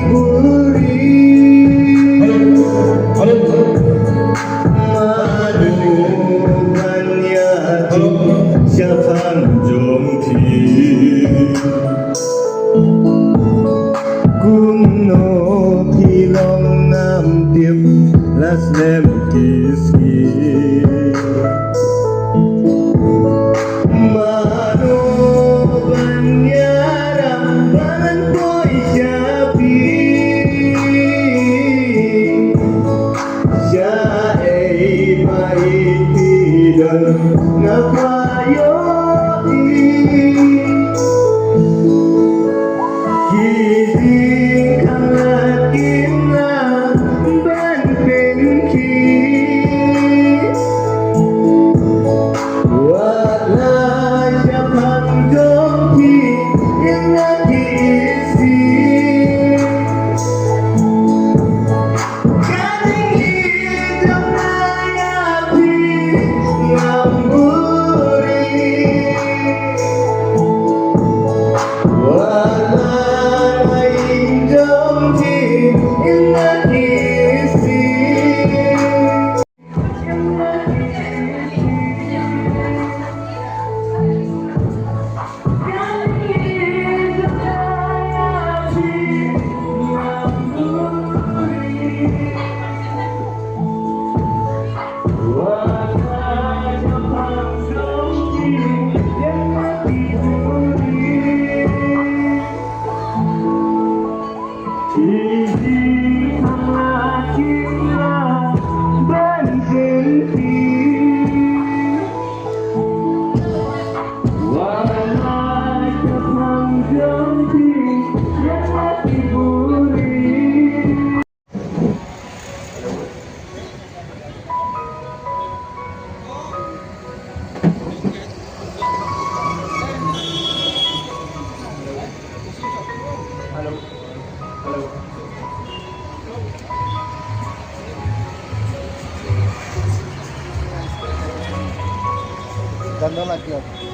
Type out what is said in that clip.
บุรีมาดูปัญญาที่จะพันโจมทีGunung hilang namtip laslem kiski Mano banyaram banan koi jabi Jai maiti dan ngapayoi Gizi kalatina ban penki Wala japan jomki yang lagi isi Kaning hidup nayapi ngamburi Wala Ganda lagi.